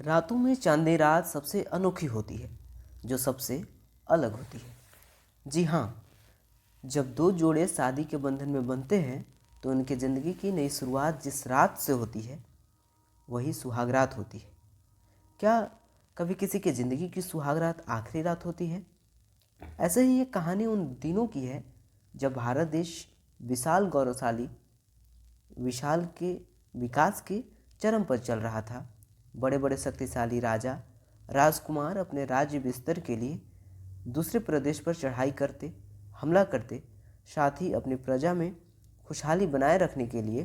रातों में चांदनी रात सबसे अनोखी होती है, जो सबसे अलग होती है। जी हाँ, जब दो जोड़े शादी के बंधन में बंधते हैं तो उनकी ज़िंदगी की नई शुरुआत जिस रात से होती है वही सुहाग रात होती है। क्या कभी किसी की ज़िंदगी की सुहाग रात आखिरी रात होती है? ऐसे ही एक कहानी उन दिनों की है जब भारत देश विशाल गौरवशाली विशाल के विकास के चरम पर चल रहा था। बड़े बड़े शक्तिशाली राजा राजकुमार अपने राज्य विस्तार के लिए दूसरे प्रदेश पर चढ़ाई करते, हमला करते, साथ ही अपनी प्रजा में खुशहाली बनाए रखने के लिए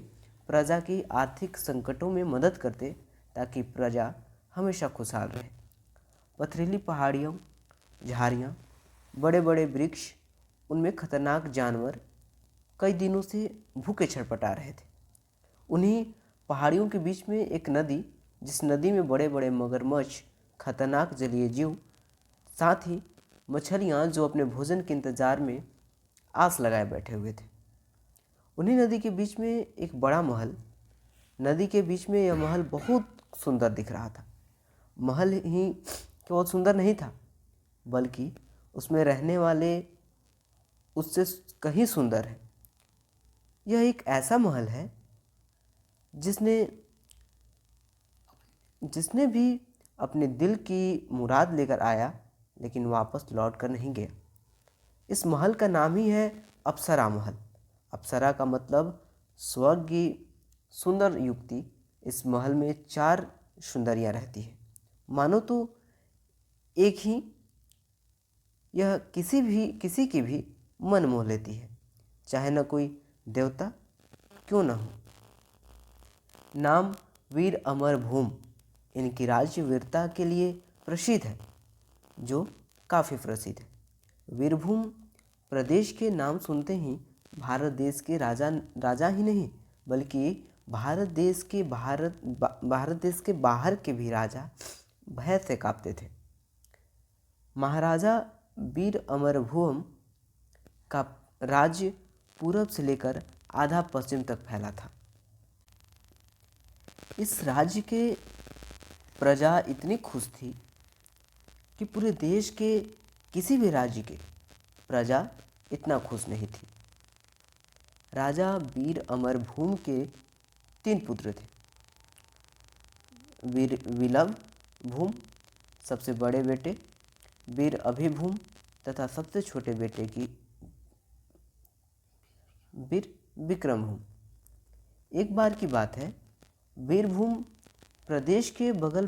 प्रजा की आर्थिक संकटों में मदद करते ताकि प्रजा हमेशा खुशहाल रहे। पथरीली पहाड़ियों, झाड़ियाँ, बड़े बड़े वृक्ष, उनमें खतरनाक जानवर कई दिनों से भूखे छटपटा रहे थे। उन्हीं पहाड़ियों के बीच में एक नदी, जिस नदी में बड़े बड़े मगरमच्छ, खतरनाक जलीय जीव, साथ ही मछलियाँ जो अपने भोजन के इंतजार में आस लगाए बैठे हुए थे। उन्हीं नदी के बीच में एक बड़ा महल, नदी के बीच में यह महल बहुत सुंदर दिख रहा था। महल ही केवल सुंदर नहीं था, बल्कि उसमें रहने वाले उससे कहीं सुंदर है। यह एक ऐसा महल है जिसने जिसने भी अपने दिल की मुराद लेकर आया लेकिन वापस लौट कर नहीं गया। इस महल का नाम ही है अप्सरा महल। अप्सरा का मतलब स्वर्ग की सुंदर युक्ति। इस महल में 4 सुंदरियाँ रहती हैं। मानो तो एक ही यह किसी की भी मन मोह लेती है, चाहे न कोई देवता क्यों न हो। नाम वीर अमर भूम इनकी राज्य वीरता के लिए प्रसिद्ध है, जो काफ़ी प्रसिद्ध है। वीरभूम प्रदेश के नाम सुनते ही भारत देश के राजा ही नहीं, बल्कि भारत देश के बाहर के भी राजा भय से कांपते थे। महाराजा वीर अमरभूम का राज्य पूरब से लेकर आधा पश्चिम तक फैला था। इस राज्य के प्रजा इतनी खुश थी कि पूरे देश के किसी भी राज्य के प्रजा इतना खुश नहीं थी। राजा वीर अमरभूम के 3 पुत्र थे। वीर विलभ भूम सबसे बड़े बेटे, वीर अभिभूम तथा सबसे छोटे बेटे की वीर विक्रम भूम। एक बार की बात है, वीरभूम प्रदेश के बगल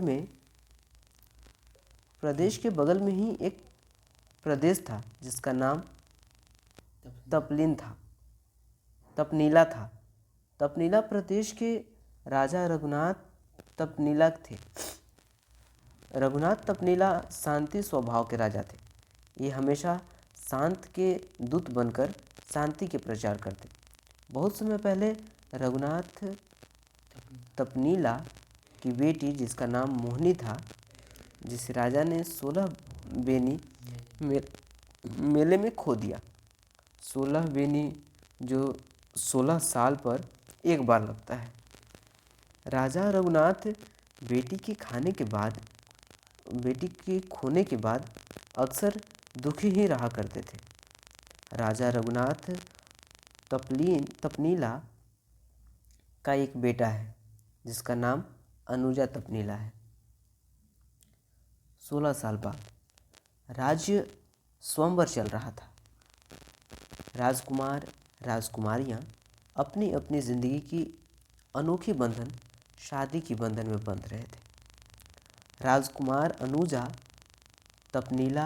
में ही एक प्रदेश था जिसका नाम तपनीला था। तपनीला प्रदेश के राजा रघुनाथ तपनीला थे। रघुनाथ तपनीला शांति स्वभाव के राजा थे। ये हमेशा शांत के दूत बनकर शांति के प्रचार करते। बहुत समय पहले रघुनाथ तपनीला की बेटी, जिसका नाम मोहिनी था, जिस राजा ने 16 बेनी मेले में खो दिया। 16 बेनी जो 16 साल पर एक बार लगता है। राजा रघुनाथ बेटी के खोने के बाद अक्सर दुखी ही रहा करते थे। राजा रघुनाथ तपनीला का एक बेटा है जिसका नाम अनुजा तपनीला है। 16 साल बाद राज्य स्वयंवर चल रहा था। राजकुमार राजकुमारियां अपनी अपनी ज़िंदगी की अनोखी बंधन शादी की बंधन में बंध रहे थे। राजकुमार अनुजा तपनीला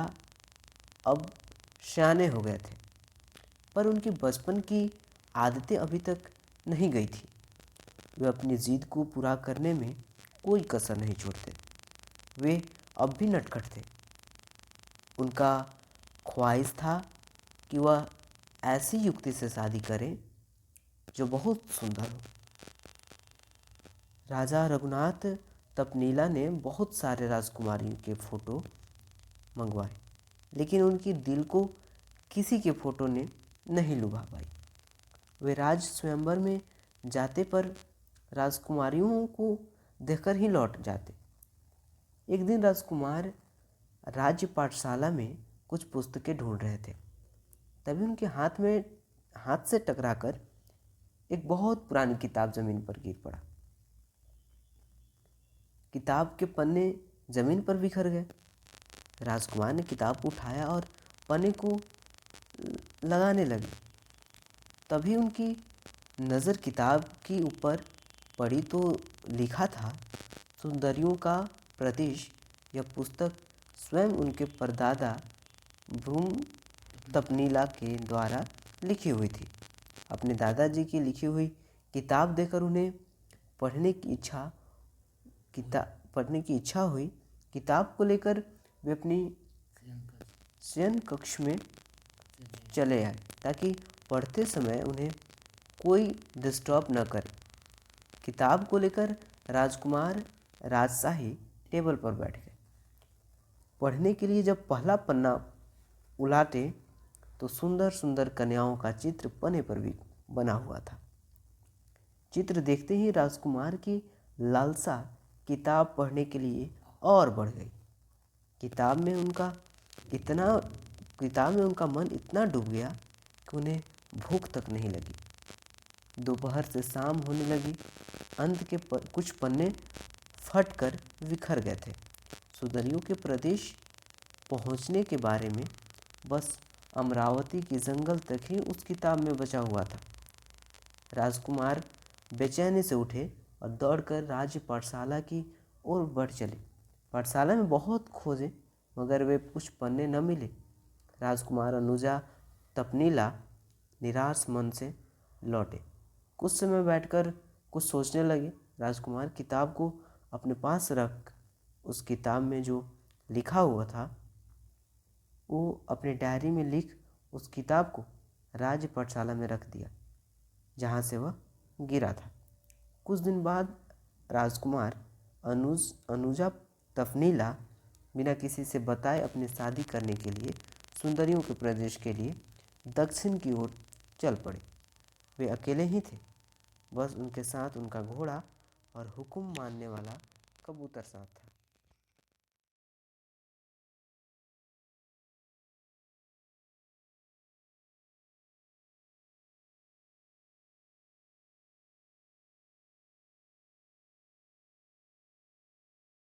अब सयाने हो गए थे, पर उनकी बचपन की आदतें अभी तक नहीं गई थी। वे अपनी जिद को पूरा करने में कोई कसर नहीं छोड़ते। वे अब भी नटखट थे। उनका ख्वाहिश था कि वह ऐसी युक्ति से शादी करें जो बहुत सुंदर हो। राजा रघुनाथ तपनीला ने बहुत सारे राजकुमारियों के फ़ोटो मंगवाए, लेकिन उनकी दिल को किसी के फ़ोटो ने नहीं लुभा पाई। वे राज स्वयंवर में जाते पर राजकुमारियों को देखकर ही लौट जाते। एक दिन राजकुमार राज्य पाठशाला में कुछ पुस्तकें ढूंढ रहे थे। तभी उनके हाथ से टकराकर एक बहुत पुरानी किताब जमीन पर गिर पड़ा। किताब के पन्ने जमीन पर बिखर गए। राजकुमार ने किताब को उठाया और पन्ने को लगाने लगे। तभी उनकी नज़र किताब के ऊपर पड़ी तो लिखा था, सुंदरियों का प्रदेश। यह पुस्तक स्वयं उनके परदादा भ्रूम तपनीला के द्वारा लिखी हुई थी। अपने दादाजी की लिखी हुई किताब देखकर उन्हें पढ़ने की इच्छा हुई। किताब को लेकर वे अपनी शयन कक्ष में चले आए ताकि पढ़ते समय उन्हें कोई डिस्टर्ब न करे। किताब को लेकर राजकुमार राजशाही टेबल पर बैठ गए। पढ़ने के लिए जब पहला पन्ना उलाटे तो सुंदर सुंदर कन्याओं का चित्र पन्ने पर भी बना हुआ था। चित्र देखते ही राजकुमार की लालसा किताब पढ़ने के लिए और बढ़ गई। किताब में उनका मन इतना डूब गया कि उन्हें भूख तक नहीं लगी। दोपहर से शाम होने लगी। अंत के कुछ पन्ने फटकर बिखर गए थे। सुंदरियों के प्रदेश पहुंचने के बारे में बस अमरावती की जंगल तक ही उस किताब में बचा हुआ था। राजकुमार बेचैनी से उठे और दौड़कर राज्य पाठशाला की ओर बढ़ चले। पाठशाला में बहुत खोजे मगर वे कुछ पन्ने न मिले। राजकुमार अनुजा तपनीला निराश मन से लौटे। कुछ समय बैठकर कुछ सोचने लगे। राजकुमार किताब को अपने पास रख उस किताब में जो लिखा हुआ था वो अपने डायरी में लिख उस किताब को राज्य पाठशाला में रख दिया जहाँ से वह गिरा था। कुछ दिन बाद राजकुमार अनुजा तफनीला बिना किसी से बताए अपनी शादी करने के लिए सुंदरियों के प्रदेश के लिए दक्षिण की ओर चल पड़े। वे अकेले ही थे, बस उनके साथ उनका घोड़ा और हुक्म मानने वाला कबूतर साथ था।